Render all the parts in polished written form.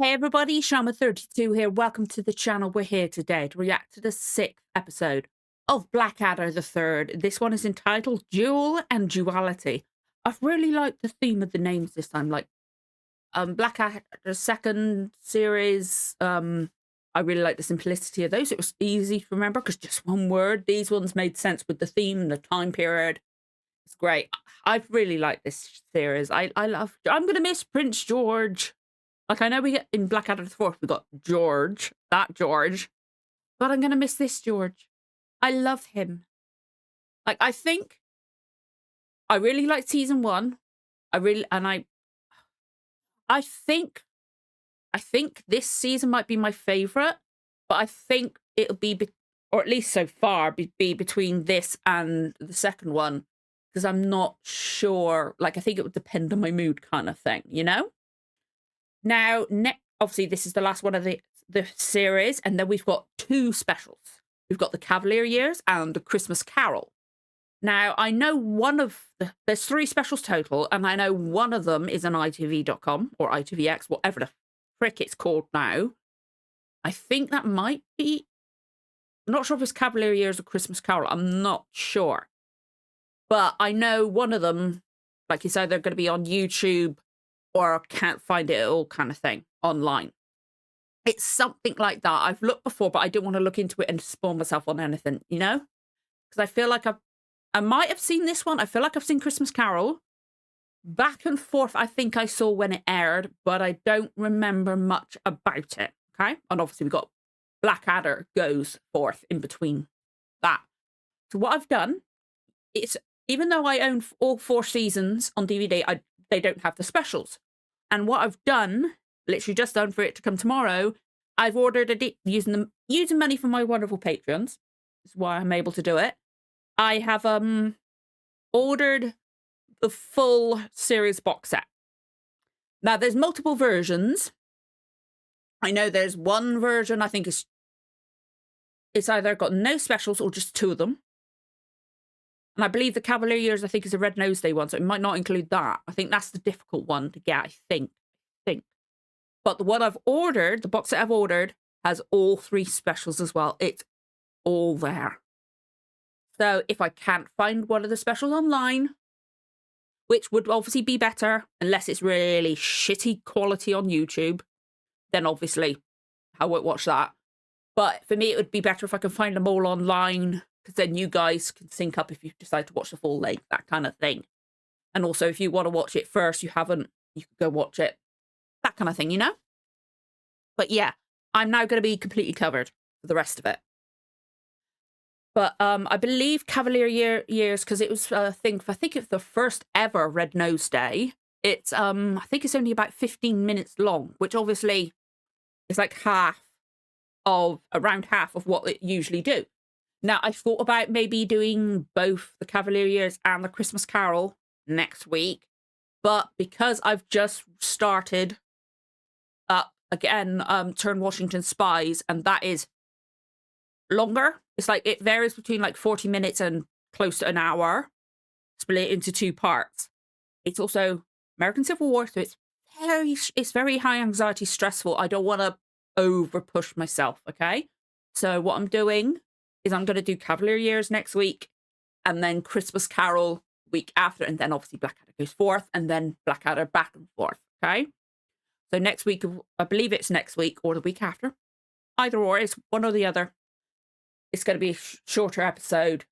Hey everybody, Shama32 here. Welcome to the channel. We're here today to react to the 6th episode of Blackadder the 3rd. This one is entitled Duel and Duality. I've really liked the theme of the names this time. Like Blackadder second series. I really like the simplicity of those. It was easy to remember because just one word. These ones made sense with the theme, the time period. It's great. I've really liked this series. I'm gonna miss Prince George. Like, I know we get in Blackadder the 4th, we got George, that George, but I'm going to miss this George. I love him. Like, I think I really liked season 1. I think this season might be my favorite, but I think it'll be, or at least so far, be between this and the second one, because I'm not sure. Like, I think it would depend on my mood kind of thing, you know? Now, obviously, this is the last one of the series, and then we've got 2 specials. We've got the Cavalier Years and the Christmas Carol. Now, I know there's 3 specials total, and I know one of them is on ITV.com or ITVX, whatever the frick it's called now. I think that might be, I'm not sure if it's Cavalier Years or Christmas Carol. I'm not sure. But I know one of them, like you said, they're going to be on YouTube or can't find it at all kind of thing online. It's something like that. I've looked before, but I didn't want to look into it and spoil myself on anything, you know? Because I feel like I might have seen this one. I feel like I've seen Christmas Carol. Back and forth, I think I saw when it aired, but I don't remember much about it, okay? And obviously we got Blackadder goes forth in between that. So what I've done, even though I own all 4 seasons on DVD, they don't have the specials. And what I've done, literally just done for it to come tomorrow, I've ordered using money from my wonderful patrons. That's why I'm able to do it. I have ordered the full series box set. Now there's multiple versions. I know there's one version I think it's either got no specials or just 2 of them. And I believe the Cavalier Years, I think, is a Red Nose Day one, so it might not include that. I think that's the difficult one to get, I think. But the one I've ordered, the box set I've ordered, has all 3 specials as well. It's all there. So if I can't find one of the specials online, which would obviously be better, unless it's really shitty quality on YouTube, then obviously I won't watch that. But for me, it would be better if I can find them all online, because then you guys can sync up if you decide to watch the full length, that kind of thing. And also, if you want to watch it first, you can go watch it. That kind of thing, you know? But yeah, I'm now going to be completely covered for the rest of it. But I believe Cavalier Years, because it was a thing, I think it's the first ever Red Nose Day. It's, I think it's only about 15 minutes long, which obviously is like around half of what it usually do. Now, I thought about maybe doing both the Cavalier Years and the Christmas Carol next week. But because I've just started again, Turn Washington Spies, and that is longer. It's like it varies between like 40 minutes and close to an hour, split into 2 parts. It's also American Civil War, so it's very high anxiety, stressful. I don't want to over push myself, okay? So what I'm doing is I'm going to do Cavalier Years next week, and then Christmas Carol week after, and then obviously Blackadder goes forth, and then Blackadder back and forth, okay? So next week, I believe it's next week or the week after. Either or, it's one or the other. It's going to be a shorter episode,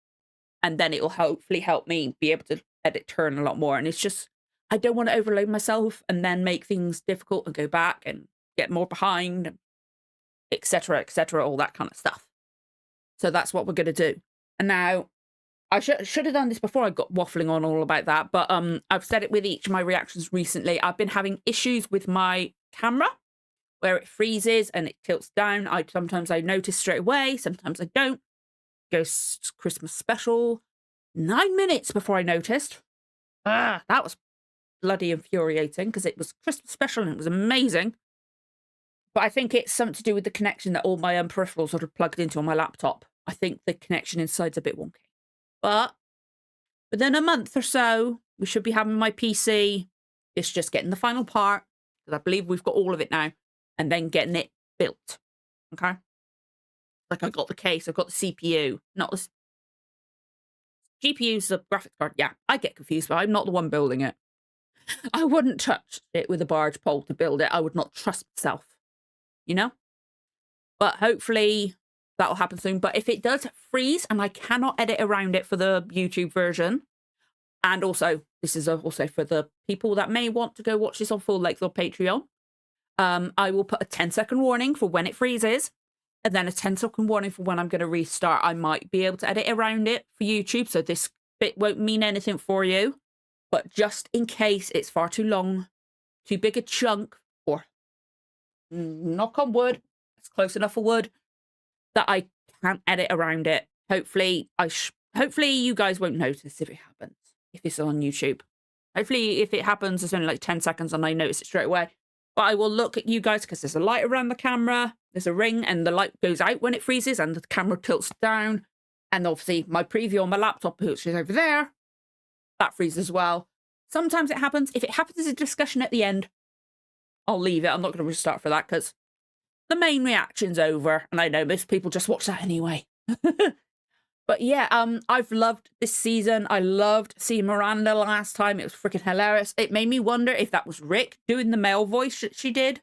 and then it will hopefully help me be able to edit Turn a lot more. And it's just, I don't want to overload myself and then make things difficult and go back and get more behind, etc., all that kind of stuff. So that's what we're going to do. And now, I should have done this before I got waffling on all about that, but I've said it with each of my reactions recently. I've been having issues with my camera where it freezes and it tilts down. Sometimes I notice straight away, sometimes I don't. It goes Christmas special, 9 minutes before I noticed. That was bloody infuriating because it was Christmas special and it was amazing. But I think it's something to do with the connection that all my peripherals are plugged into on my laptop. I think the connection inside's a bit wonky. But within a month or so, we should be having my PC. It's just getting the final part, because I believe we've got all of it now. and then getting it built. Okay? Like, I got the case, I've got the CPU, not the GPU's the graphics card. Yeah, I get confused, but I'm not the one building it. I wouldn't touch it with a barge pole to build it. I would not trust myself, you know? But hopefully that'll happen soon. But if it does freeze and I cannot edit around it for the YouTube version, and also this is also for the people that may want to go watch this on full length or Patreon, I will put a 10-second warning for when it freezes, and then a 10-second warning for when I'm going to restart. I might be able to edit around it for YouTube, so this bit won't mean anything for you. But just in case it's far too long, too big a chunk, or knock on wood, it's close enough for wood, that I can't edit around it. Hopefully, hopefully you guys won't notice if it happens, if it's on YouTube. Hopefully, if it happens, it's only like 10 seconds and I notice it straight away. But I will look at you guys because there's a light around the camera, there's a ring, and the light goes out when it freezes and the camera tilts down. And obviously, my preview on my laptop, which is over there, that freezes as well. Sometimes it happens. If it happens as a discussion at the end, I'll leave it. I'm not going to restart for that because the main reaction's over. And I know most people just watch that anyway. But yeah, I've loved this season. I loved seeing Miranda last time. It was freaking hilarious. It made me wonder if that was Rick doing the male voice that she did.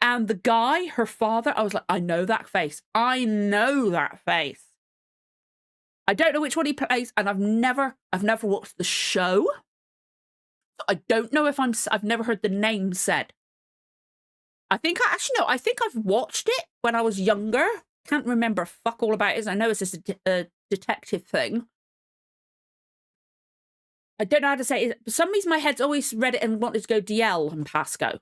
And the guy, her father, I was like, I know that face. I know that face. I don't know which one he plays, and I've never watched the show. So I don't know if I've never heard the name said. I think I think I've watched it when I was younger. Can't remember fuck all about it. I know it's just a detective thing. I don't know how to say it. For some reason, my head's always read it and wanted to go DL and Pasco.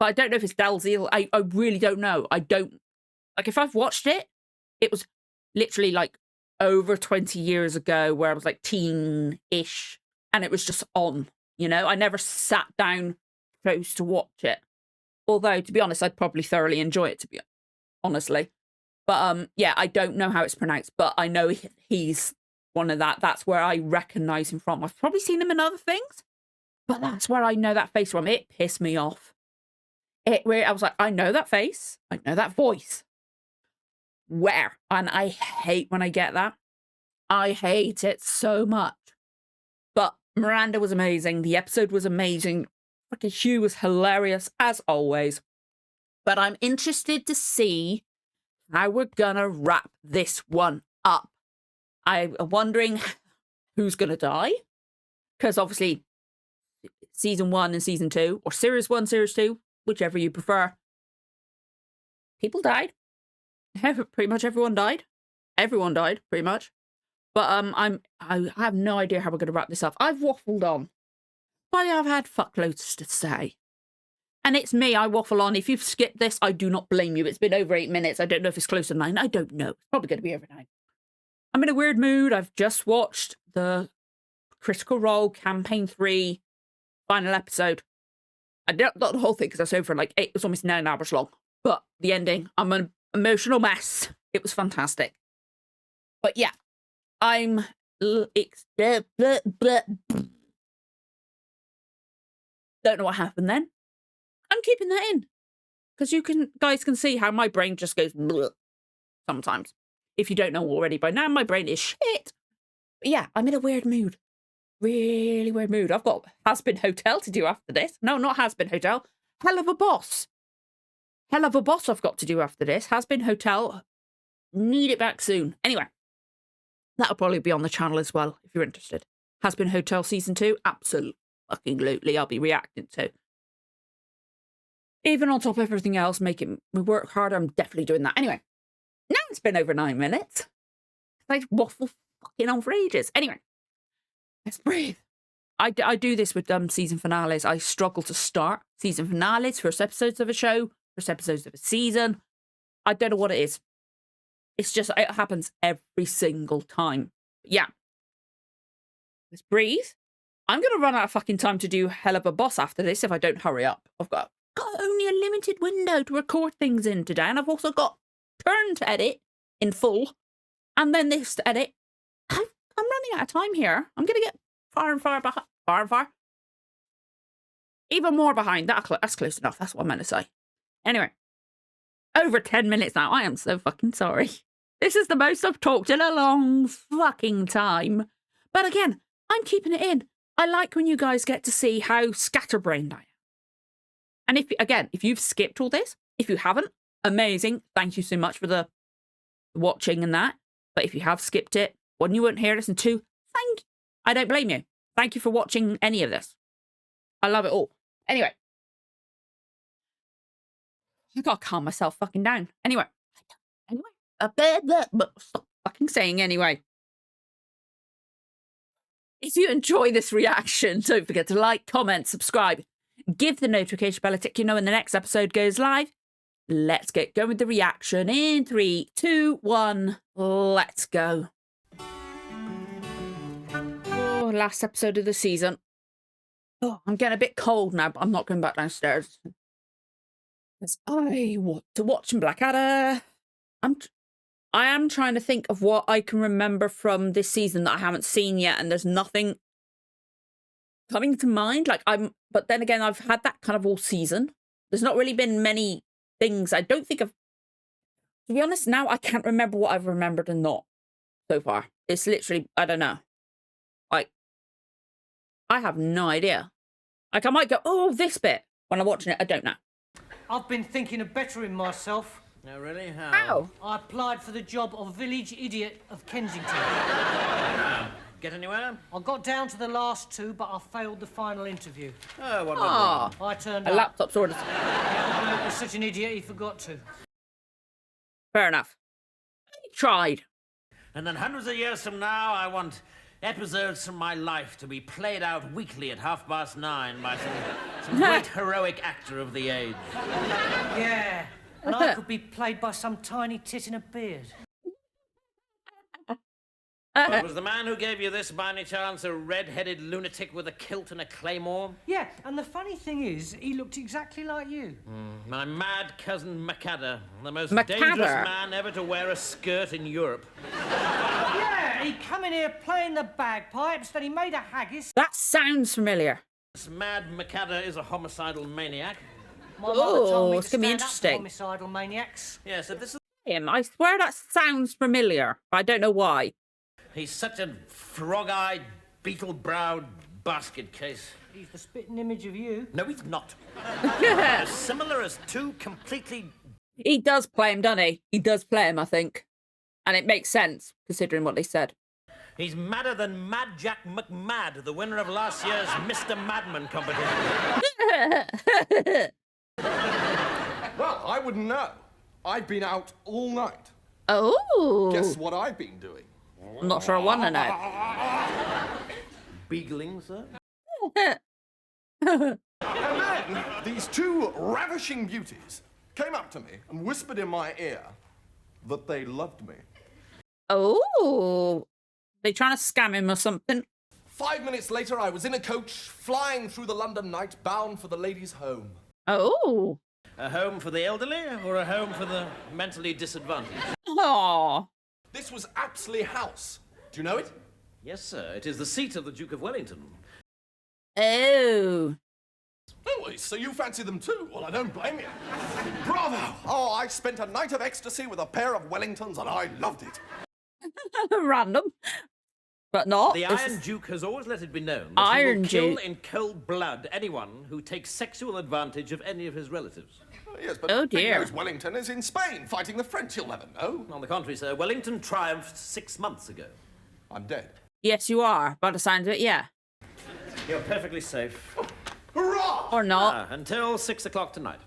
But I don't know if it's Dalziel. I really don't know. I don't... Like, if I've watched it, it was literally, like, over 20 years ago where I was, like, teen-ish. And it was just on, you know? I never sat down close to watch it. Although, to be honest, I'd probably thoroughly enjoy it, to be honestly. But, yeah, I don't know how it's pronounced, but I know he's one of that. That's where I recognise him from. I've probably seen him in other things, but that's where I know that face from. It pissed me off. I was like, I know that face. I know that voice. Where? And I hate when I get that. I hate it so much. But Miranda was amazing. The episode was amazing. Freaking Hugh was hilarious, as always. But I'm interested to see how we're gonna wrap this one up. I'm wondering who's gonna die. Because obviously, season 1 and season 2, or series 1, series 2, whichever you prefer, people died. Pretty much everyone died. Everyone died, pretty much. But I have no idea how we're gonna wrap this up. I've waffled on. But I've had fuckloads to say. And it's me, I waffle on. If you've skipped this, I do not blame you. It's been over 8 minutes. I don't know if it's close to 9. I don't know. It's probably going to be over 9. I'm in a weird mood. I've just watched the Critical Role Campaign 3 final episode. I don't not the whole thing because I was over like 8. It was almost 9 hours long. But the ending, I'm an emotional mess. It was fantastic. But yeah, I'm... Don't know what happened then. I'm keeping that in because guys can see how my brain just goes bleh sometimes. If you don't know already by now, my brain is shit. But yeah, I'm in a weird mood. Really weird mood. I've got Has Been Hotel to do after this. No, not Has Been Hotel. Hell of a Boss. Hell of a Boss I've got to do after this. Has Been Hotel. Need it back soon. Anyway, that'll probably be on the channel as well if you're interested. Has Been Hotel Season 2. Absolutely. I'll be reacting to. Even on top of everything else, making me work harder, I'm definitely doing that. Anyway, now it's been over 9 minutes. I waffle fucking on for ages. Anyway, let's breathe. I do this with season finales. I struggle to start season finales, first episodes of a show, first episodes of a season. I don't know what it is. It's just, it happens every single time. But yeah. Let's breathe. I'm going to run out of fucking time to do Hell of a Boss after this if I don't hurry up. I've got only a limited window to record things in today, and I've also got turn to edit in full, and then this to edit. I'm running out of time here. I'm going to get far and far behind. Far and far. Even more behind. That's close enough. That's what I meant to say. Anyway, over 10 minutes now. I am so fucking sorry. This is the most I've talked in a long fucking time. But again, I'm keeping it in. I like when you guys get to see how scatterbrained I am. And if you've skipped all this, if you haven't, amazing. Thank you so much for the watching and that. But if you have skipped it, one you won't hear this, and two, thank you. I don't blame you. Thank you for watching any of this. I love it all. Anyway. I gotta calm myself fucking down. Anyway. Stop fucking saying anyway. If you enjoy this reaction, don't forget to like, comment, subscribe. Give the notification bell a tick, you know when the next episode goes live. Let's get going with the reaction in 3, 2, 1. Let's go. Oh, last episode of the season. Oh, I'm getting a bit cold now, but I'm not going back downstairs. Because I want to watch Blackadder. I am trying to think of what I can remember from this season that I haven't seen yet, and there's nothing coming to mind. But then again, I've had that kind of all season. There's not really been many things. I don't think I've, to be honest, now I can't remember what I've remembered and not so far. It's literally, I don't know. I have no idea. I might go, oh, this bit when I'm watching it. I don't know. I've been thinking of bettering myself. No, really? How? How? I applied for the job of village idiot of Kensington. Get anywhere? I got down to the last 2, but I failed the final interview. Oh, what went wrong? I turned A up. laptop's ordered. The bloke was such an idiot, he forgot to. Fair enough. He tried. And then hundreds of years from now, I want episodes from my life to be played out weekly at 9:30 by some great heroic actor of the age. Yeah, and I could be played by some tiny tit in a beard. Was the man who gave you this, by any chance, a red-headed lunatic with a kilt and a claymore? Yeah, and the funny thing is, he looked exactly like you. My mad cousin Blackadder, the most Blackadder? dangerous man ever to wear a skirt in Europe. Yeah, he come in here playing the bagpipes, then he made a haggis. That sounds familiar. This mad Blackadder is a homicidal maniac. My mother told me it's to gonna be stand up to interesting. homicidal maniacs. Yeah, so this is... I swear that sounds familiar, but I don't know why. He's such a frog-eyed, beetle-browed basket case. He's the spitting image of you. No, he's not. As similar as two completely... He does play him, doesn't he? He does play him, I think. And it makes sense, considering what they said. He's madder than Mad Jack McMad, the winner of last year's Mr. Madman competition. Well, I wouldn't know. I've been out all night. Oh. Guess what I've been doing? I'm not sure I want to know. Beagling, sir? And then these 2 ravishing beauties came up to me and whispered in my ear that they loved me. Oh. They trying to scam him or something? 5 minutes later, I was in a coach flying through the London night, bound for the ladies' home. Oh. A home for the elderly or a home for the mentally disadvantaged? Oh. This was Apsley House. Do you know it? Yes, sir. It is the seat of the Duke of Wellington. Oh. Oh, so you fancy them too? Well, I don't blame you. Bravo! Oh, I spent a night of ecstasy with a pair of Wellingtons and I loved it. Random. But not. The This Iron is- Duke has always let it be known that Iron he will kill Duke. in cold blood anyone who takes sexual advantage of any of his relatives. Yes, but Oh, dear. Big Nose Wellington is in Spain fighting the French. You'll never know. On the contrary, sir, Wellington triumphed 6 months ago. I'm dead. Yes, you are. By the sound of it, yeah. You're perfectly safe. Hurrah! Or not. Until 6 o'clock tonight.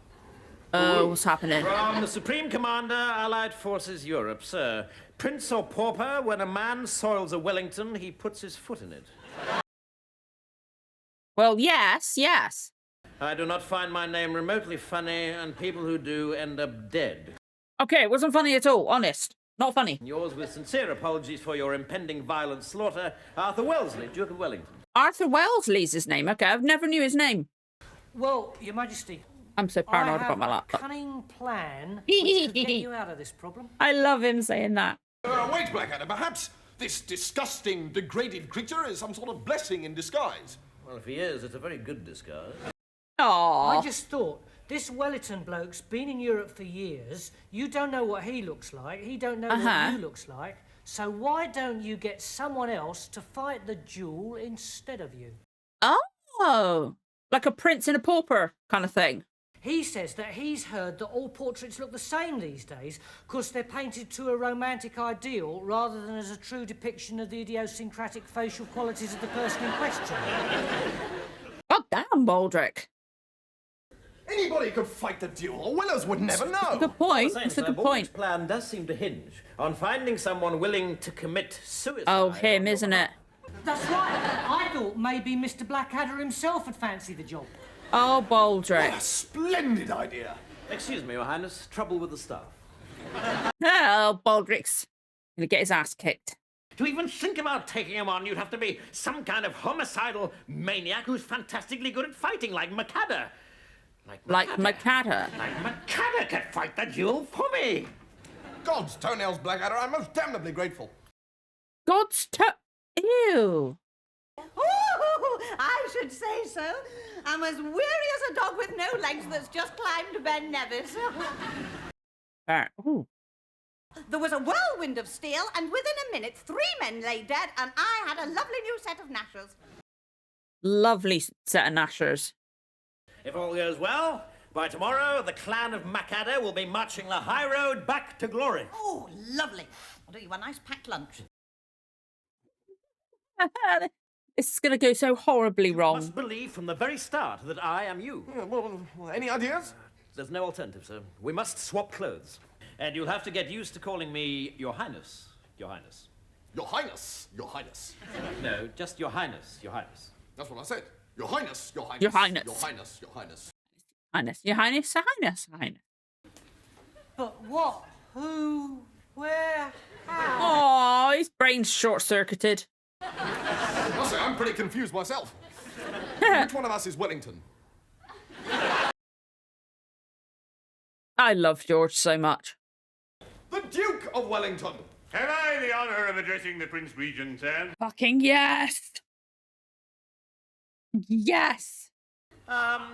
Oh, what's happening? From the Supreme Commander, Allied Forces Europe, sir. Prince or pauper, when a man soils a Wellington, he puts his foot in it. Well, yes, yes. I do not find my name remotely funny, and people who do end up dead. Okay, it wasn't funny at all. Honest. Not funny. Yours with sincere apologies for your impending violent slaughter, Arthur Wellesley, Duke of Wellington. Arthur Wellesley's his name. Okay, I've never knew his name. Well, Your Majesty, I'm so I paranoid have about my a laptop. cunning plan which could get you out of this problem. I love him saying that. Wait, Blackadder, perhaps this disgusting, degraded creature is some sort of blessing in disguise. Well, if he is, it's a very good disguise. I Aww. just thought This Wellington bloke's been in Europe for years. You don't know what he looks like. He don't know Uh-huh. what you looks like. So why don't you get someone else to fight the duel instead of you? Oh, like a prince and a pauper kind of thing. He says that he's heard that all portraits look the same these days because they're painted to a romantic ideal rather than as a true depiction of the idiosyncratic facial qualities of the person in question. God damn, Baldric. Anybody could fight the duel. Winners would never know. Good point. Saying, That's a sir, good Baldrick's point. plan does seem to hinge on finding someone willing to commit suicide. Oh, on him, your isn't it? That's right. I thought maybe Mr. Blackadder himself would fancy the job. Oh, Baldric. What a splendid idea. Excuse me, Your Highness. Trouble with the staff. Oh, Baldric's gonna get his ass kicked. To even think about taking him on, you'd have to be some kind of homicidal maniac who's fantastically good at fighting, like Blackadder. Like Blackadder. Like Blackadder could fight the duel for me. God's toenails, Blackadder. I'm most damnably grateful. God's Ew. Oh, I should say so. I'm as weary as a dog with no legs that's just climbed Ben Nevis. Ooh. There was a whirlwind of steel, and within a minute, 3 men lay dead, and I had a lovely new set of gnashers. Lovely set of gnashers. If all goes well, by tomorrow, the clan of Blackadder will be marching the high road back to glory. Oh, lovely. I'll do you a nice packed lunch. This is going to go so horribly You wrong. must believe from the very start that I am you. Yeah, well, any ideas? There's no alternative, sir. We must swap clothes. And you'll have to get used to calling me Your Highness. Your Highness. Your Highness, Your Highness. No, just Your Highness. Your Highness. That's what I said. Your Highness, Your Highness. Your Highness. Your Highness, Your Highness. Highness, your highness, your highness, your highness. But what? Who? Where? How? Oh, his brain's short-circuited. I'll say, I'm pretty confused myself. Which one of us is Wellington? I love George so much. The Duke of Wellington. Have I the honour of addressing the Prince Regent, sir? Fucking yes. Yes.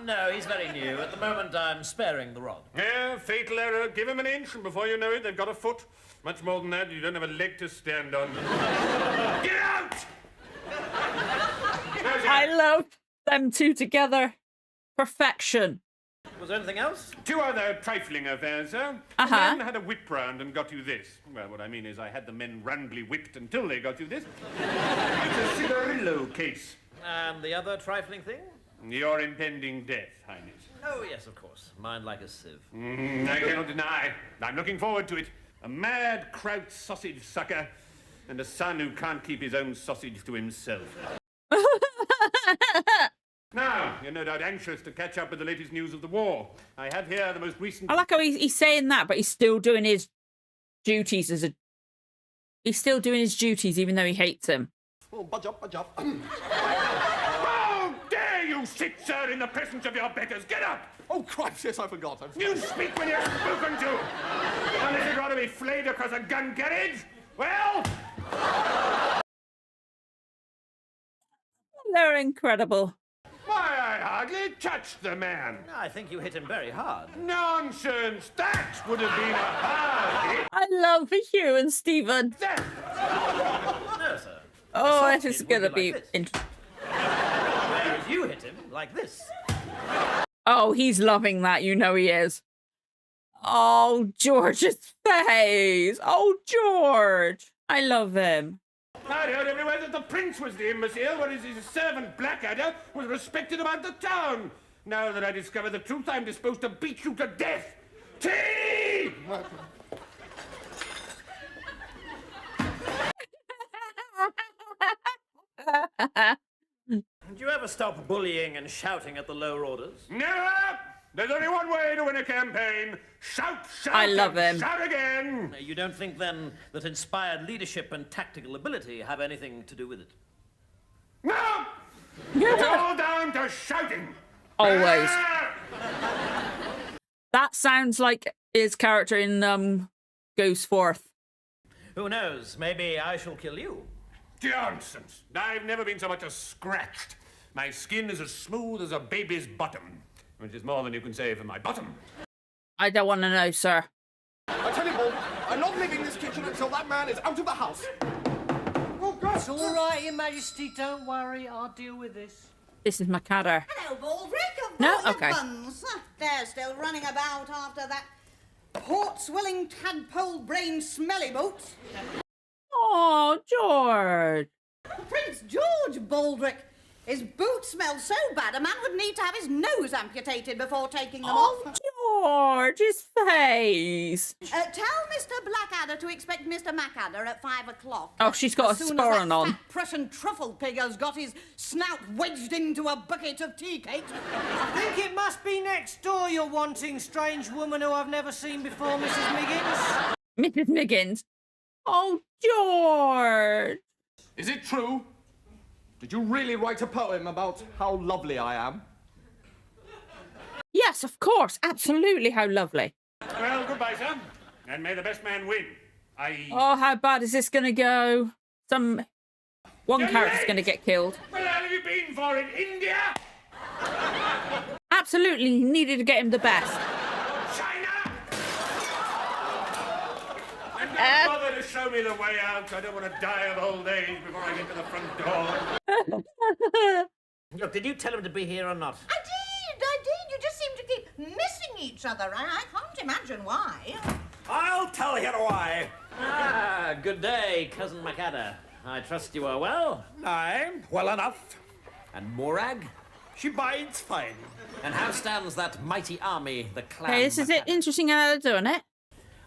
No, he's very new. At the moment, I'm sparing the rod. Yeah, fatal error. Give him an inch, and before you know it, they've got a foot. Much more than that, you don't have a leg to stand on. Get out! No, sir. I love them two together. Perfection. Was there anything else? 2 other trifling affairs, sir. Uh-huh. A man had a whip round and got you this. Well, what I mean is I had the men roundly whipped until they got you this. It's a cigarillo case. And the other trifling thing? Your impending death, Highness. Oh, yes, of course. Mine like a sieve. I cannot deny. I'm looking forward to it. A mad kraut sausage sucker and a son who can't keep his own sausage to himself. Now, you're no doubt anxious to catch up with the latest news of the war. I have here the most recent... I like how he's saying that, but he's still doing his duties as a... He's still doing his duties even though he hates him. Oh, budge up, budge up. How dare you sit, sir, in the presence of your betters? Get up! Oh, Christ, yes, I forgot. You speak when you're spoken to! Unless you'd rather be flayed across a gun carriage? Well... They're incredible. Why, I hardly touched the man. I think you hit him very hard. Nonsense! That would have been a hard hit. I love Hugh and Stephen. That. No, sir. Oh, soft it is hit would going to be be... like this. Whereas you hit him like this. Oh, he's loving that. You know he is. Oh, George's face. Oh, George. I love him. I heard everywhere that the prince was the imbecile, whereas his servant Blackadder was respected about the town. Now that I discover the truth, I'm disposed to beat you to death. Tea! Did you ever stop bullying and shouting at the lower orders? Never! There's only one way to win a campaign. Shout, shout, I love and him. shout again. You don't think, then, that inspired leadership and tactical ability have anything to do with it? No! It's all down to shouting. Always. Ah! That sounds like his character in Goes Forth. Who knows? Maybe I shall kill you. Nonsense. I've never been so much as scratched. My skin is as smooth as a baby's bottom. which is more than you can say for my bottom. I don't want to know, sir. I tell you, Bob, I'm not leaving this kitchen until that man is out of the house. Oh, God. It's all right, Your Majesty. Don't worry. I'll deal with this. This is Blackadder. Hello, Baldrick. Of No? all the Okay. buns. They're still running about after that port-swilling tadpole-brained smelly boots. Oh, George. Prince George, Baldrick. His boots smell so bad a man would need to have his nose amputated before taking them off. George, his face. Tell Mr. Blackadder to expect Mr. Macadder at 5 o'clock. Oh, she's got as a soon as sporran that on. fat Prussian truffle pig has got his snout wedged into a bucket of tea cakes. I think it must be next door you're wanting, strange woman who I've never seen before, Mrs. Miggins. Mrs. Miggins. Oh, George. Is it true? Did you really write a poem about how lovely I am? Yes, of course. Absolutely. How lovely. Well, goodbye, sir. And may the best man win. Oh, how bad is this going to go? One character's going to get killed. Well, how have you been for in India? Absolutely. He needed to get him the best. China! And don't bother to show me the way out. I don't want to die of old age before I get to the front door. Look, did you tell him to be here or not? I did. You just seem to keep missing each other. I can't imagine why. I'll tell you why. Ah, good day, Cousin Blackadder. I trust you are well. Aye, well enough. And Morag? She bides fine. And how stands that mighty army, the clan? Okay, this is it. Blackadder? Interesting how they're doing it.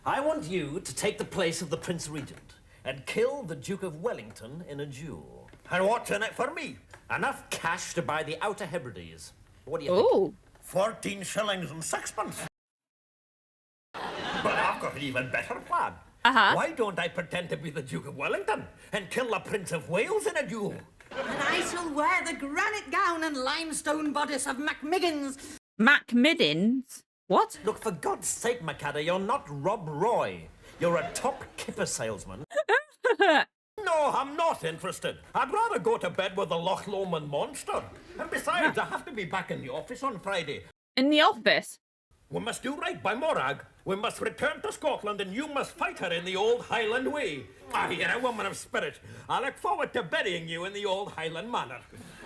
I want you to take the place of the Prince Regent and kill the Duke of Wellington in a duel. And what's in it for me? Enough cash to buy the Outer Hebrides. What do you think? Ooh. 14 shillings and sixpence. But I've got an even better plan. Uh-huh. Why don't I pretend to be the Duke of Wellington and kill the Prince of Wales in a duel? And I shall wear the granite gown and limestone bodice of Macmiggins. Macmiddins? What? Look, for God's sake, Blackadder, you're not Rob Roy. You're a top kipper salesman. No, I'm not interested. I'd rather go to bed with the Loch Lomond monster. And besides, I have to be back in the office on Friday. In the office? We must do right by Morag. We must return to Scotland and you must fight her in the old Highland way. Ah, you're a woman of spirit. I look forward to burying you in the old Highland manner.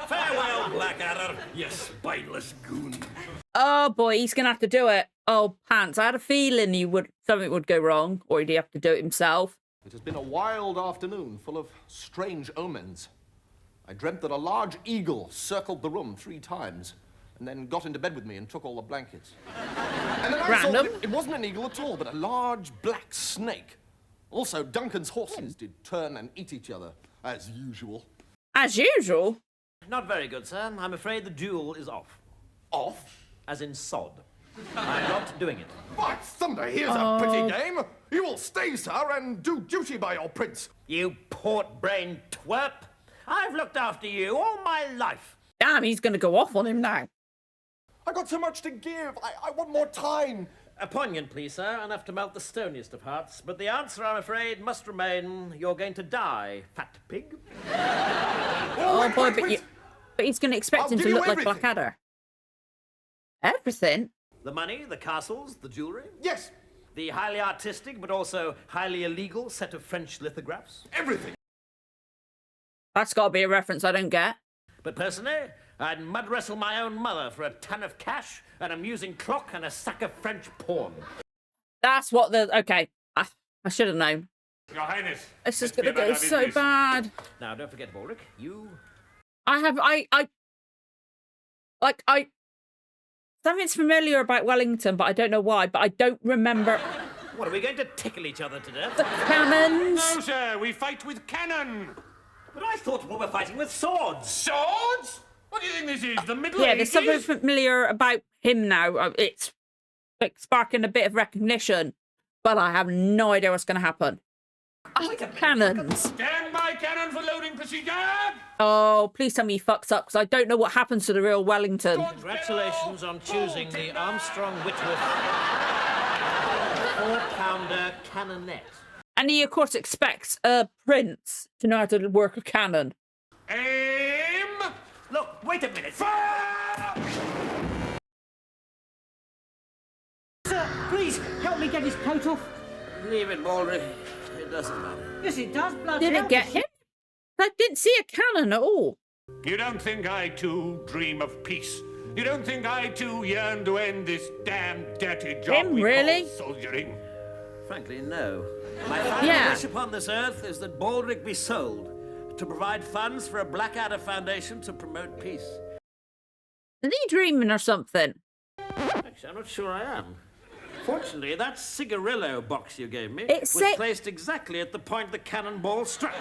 Farewell, Blackadder, you spineless goon. Oh boy, he's gonna have to do it. Oh, pants. I had a feeling something would go wrong, or he'd have to do it himself. It has been a wild afternoon full of strange omens. I dreamt that a large eagle circled the room 3 times and then got into bed with me and took all the blankets. And then I Random. thought it wasn't an eagle at all, but a large black snake. Also, Duncan's horses did turn and eat each other, as usual. As usual. Not very good, sir. I'm afraid the duel is off. Off? As in sod. I'm not doing it. By thunder, here's a pretty game. You will stay, sir, and do duty by your prince. You port-brained twerp. I've looked after you all my life. Damn, he's gonna go off on him now. I got so much to give. I want more time. A poignant plea, sir, enough to melt the stoniest of hearts. But the answer, I'm afraid, must remain you're going to die, fat pig. Oh boy, but he's gonna expect I'll him give to you look like everything. Blackadder. Everything? The money, the castles, the jewellery, Yes, the highly artistic but also highly illegal set of French lithographs. everything. That's gotta be a reference I don't get. But personally, I'd mud wrestle my own mother for a ton of cash, an amusing clock, and a sack of French porn. That's what okay. I should have known. Your Highness. This is let's be gonna about go our so business. bad. Now, don't forget, Baldrick, you... Something's familiar about Wellington, but I don't know why, but I don't remember What, are we going to tickle each other to death? the cannons. No, sir, we fight with cannon. But I thought we were fighting with swords. Swords? What do you think this is, the Middle Yeah, Ages? there's something familiar about him now. It's like sparking a bit of recognition, but I have no idea what's going to happen. Cannons. Stand by cannon for loading procedure. Oh, please tell me he fucks up, because I don't know what happens to the real Wellington. Congratulations on choosing the Armstrong Whitworth 4-pounder cannonette. And he, of course, expects a prince to know how to work a cannon. Aim. Look, wait a minute. Fire! Sir, please, help me get his coat off. Leave it, Baldrick. It doesn't matter. Yes, it does, bloody Did hell. it get him? I didn't see a cannon at all. You don't think I, too, dream of peace? You don't think I, too, yearn to end this damn dirty job Him, we really? call soldiering? Frankly, no. My final Yeah. wish upon this earth is that Baldrick be sold to provide funds for a Blackadder Foundation to promote peace. Is he dreaming or something? Actually, I'm not sure I am. Fortunately, that cigarillo box you gave me It was said- placed exactly at the point the cannonball struck.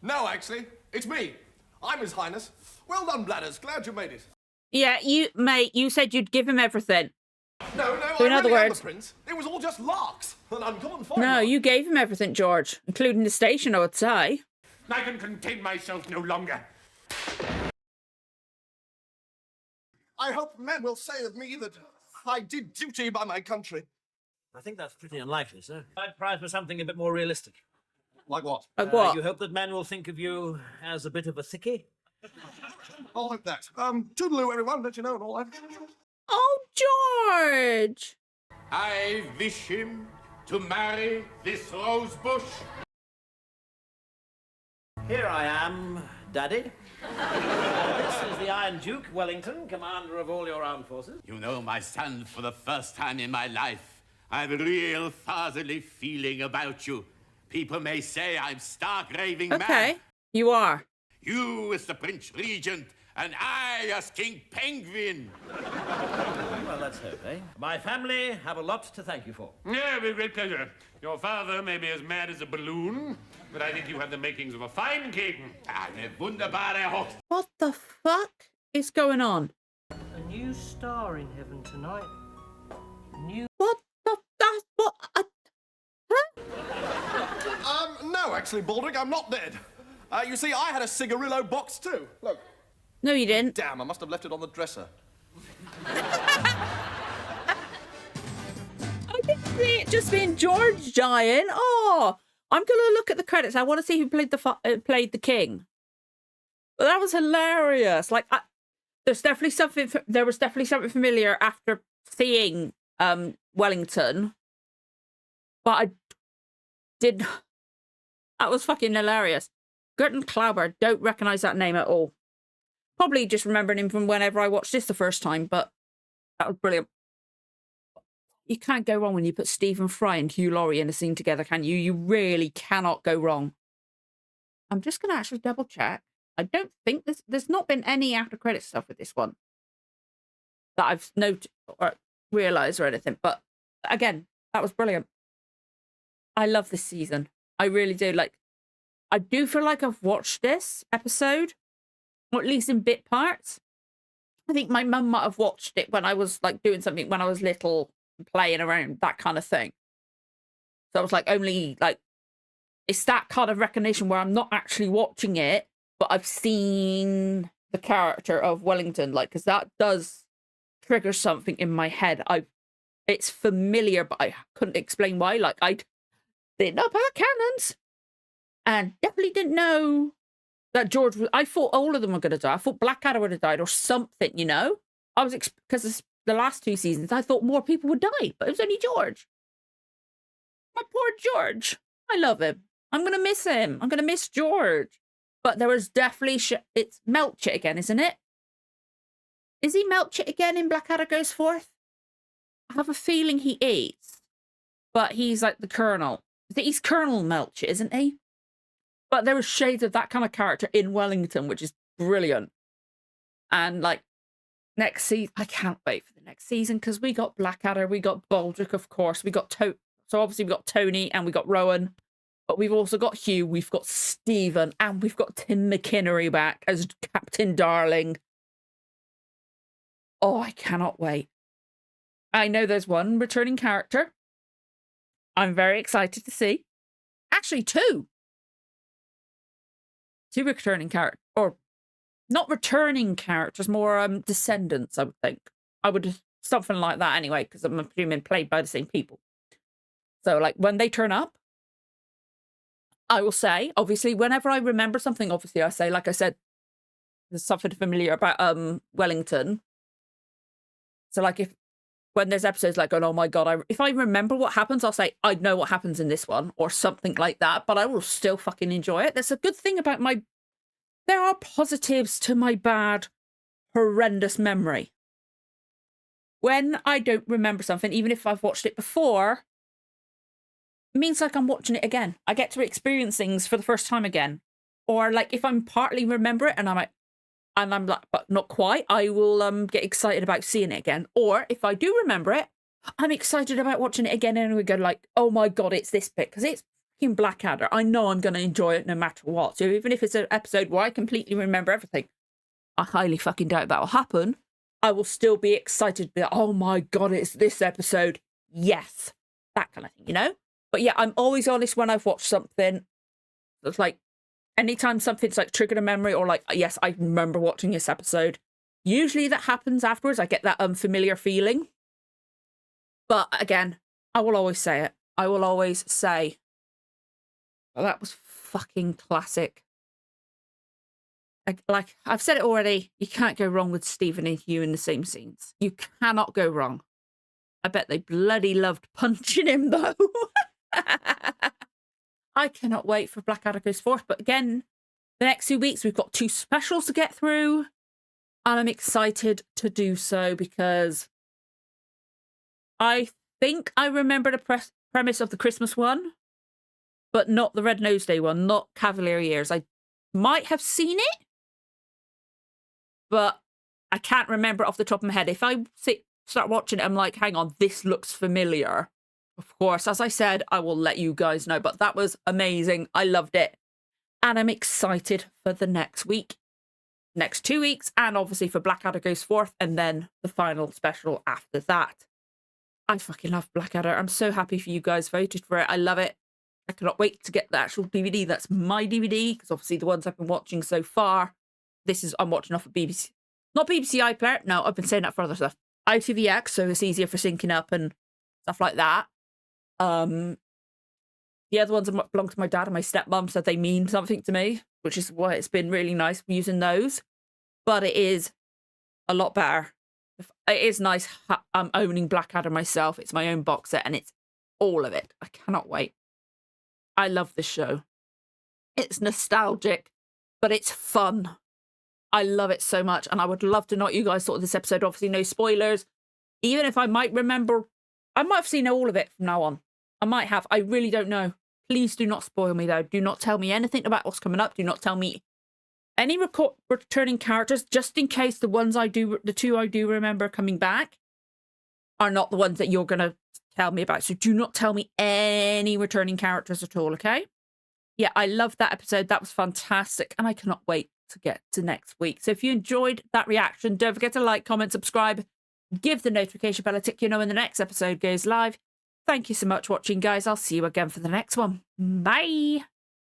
No, actually, it's me. I'm His Highness. Well done, Bladders. Glad you made it. Yeah, mate, you said you'd give him everything. No, So in I other really am words- the prince. It was all just larks. An uncommon fine No, lark. you gave him everything, George, including the station, I would say. I can contain myself no longer. I hope men will say of me that I did duty by my country. I think that's pretty unlikely, sir. I'd prize for something a bit more realistic. Like what? Like what? You hope that men will think of you as a bit of a thickie? I'll hope that. Toodaloo, everyone. Let you know and all that. Oh, George! I wish him to marry this rose bush. Here I am, Daddy. This is the Iron Duke, Wellington, commander of all your armed forces. You know, my son, for the first time in my life, I have a real fatherly feeling about you. People may say I'm stark raving Okay, mad. you are. You as the Prince Regent, and I as King Penguin. Well, let's hope, eh? My family have a lot to thank you for. Yeah, with great pleasure. Your father may be as mad as a balloon, but I think you have the makings of a fine king. Eine wunderbare Hochzeit. What the fuck is going on? A new star in heaven tonight. New... What the... That's what... No, actually, Baldrick, I'm not dead. You see, I had a cigarillo box too. Look. No, you didn't. Damn, I must have left it on the dresser. I didn't see it just being George dying. Oh, I'm gonna look at the credits. I want to see who played the king. Well, that was hilarious. Like, there's definitely something. There was definitely something familiar after seeing Wellington, but I did. That was fucking hilarious. Gerton Klauber, don't recognise that name at all. Probably just remembering him from whenever I watched this the first time, but that was brilliant. You can't go wrong when you put Stephen Fry and Hugh Laurie in a scene together, can you? You really cannot go wrong. I'm just going to actually double check. I don't think there's not been any after credit stuff with this one that I've noted or realised or anything. But again, that was brilliant. I love this season. I really do. Like, I do feel like I've watched this episode, or at least in bit parts. I think my mum might have watched it when I was like doing something when I was little, playing around, that kind of thing. So I was like, only like, it's that kind of recognition where I'm not actually watching it, but I've seen the character of Wellington, like, because that does trigger something in my head. It's familiar, but I couldn't explain why. Like, I didn't know about cannons, and definitely didn't know that George was. I thought all of them were going to die. I thought Blackadder would have died or something, you know? I was, because the last two seasons, I thought more people would die, but it was only George. My poor George. I love him. I'm going to miss him. I'm going to miss George. But there was definitely... it's Melchett again, isn't it? Is he Melchett again in Blackadder Goes Forth? I have a feeling he is. But he's like the Colonel. I think he's Colonel Melchett, isn't he? But there was shades of that kind of character in Wellington, which is brilliant. And like, next season... I can't wait for the next season, because we got Blackadder, we got Baldrick, of course. We got... So obviously we got Tony and we got Rowan. But we've also got Hugh, we've got Stephen, and we've got Tim McInnery back as Captain Darling. Oh, I cannot wait. I know there's one returning character I'm very excited to see. Actually, two. Two returning characters. Or not returning characters, more descendants, I would think. I would... something like that anyway, because I'm assuming played by the same people. So, like, when they turn up, I will say, obviously, whenever I remember something, obviously I say, like I said, there's something familiar about Wellington. So like when there's episodes like going, oh my God, if I remember what happens, I'll say, I know what happens in this one or something like that, but I will still fucking enjoy it. That's a good thing about there are positives to my bad, horrendous memory. When I don't remember something, even if I've watched it before, it means like I'm watching it again. I get to experience things for the first time again. Or like if I'm partly remember it and I'm like, but not quite, I will get excited about seeing it again. Or if I do remember it, I'm excited about watching it again and we go like, oh my God, it's this bit. Because it's fucking Blackadder. I know I'm going to enjoy it no matter what. So even if it's an episode where I completely remember everything, I highly fucking doubt that will happen. I will still be excited. Be like, oh my God, it's this episode. Yes. That kind of thing, you know? But yeah, I'm always honest when I've watched something. It's like, anytime something's like triggered a memory or like, yes, I remember watching this episode. Usually that happens afterwards. I get that unfamiliar feeling. But again, I will always say it. I will always say, oh, that was fucking classic. Like I've said it already, you can't go wrong with Stephen and Hugh in the same scenes. You cannot go wrong. I bet they bloody loved punching him though. I cannot wait for Blackadder Goes Forth. But again, the next 2 weeks, we've got 2 specials to get through. And I'm excited to do so because I think I remember the premise of the Christmas one, but not the Red Nose Day one, not Cavalier Years. I might have seen it, but I can't remember off the top of my head. If I start watching it, I'm like, hang on, this looks familiar. Of course, as I said, I will let you guys know, but that was amazing. I loved it. And I'm excited for the next 2 weeks, and obviously for Blackadder Goes Forth, and then the final special after that. I fucking love Blackadder. I'm so happy for you guys voted for it. I love it. I cannot wait to get the actual DVD. That's my DVD, because obviously the ones I've been watching so far, I'm watching off of BBC. Not BBC iPlayer. No, I've been saying that for other stuff. ITVX, so it's easier for syncing up and stuff like that. The other ones belong to my dad and my stepmom, so they mean something to me, which is why it's been really nice using those. But it is a lot better. It is nice owning Blackadder myself. It's my own box set and it's all of it. I cannot wait. I love this show. It's nostalgic, but it's fun. I love it so much, and I would love to know what you guys thought of this episode. Obviously, no spoilers. Even if I might remember, I might have seen all of it from now on. I might have. I really don't know. Please do not spoil me, though. Do not tell me anything about what's coming up. Do not tell me any returning characters, just in case the 2 I do remember coming back are not the ones that you're going to tell me about. So do not tell me any returning characters at all, okay? Yeah, I loved that episode. That was fantastic, and I cannot wait to get to next week. So if you enjoyed that reaction, don't forget to like, comment, subscribe, give the notification bell a tick, you know when the next episode goes live. Thank you so much for watching, guys. I'll see you again for the next one. Bye.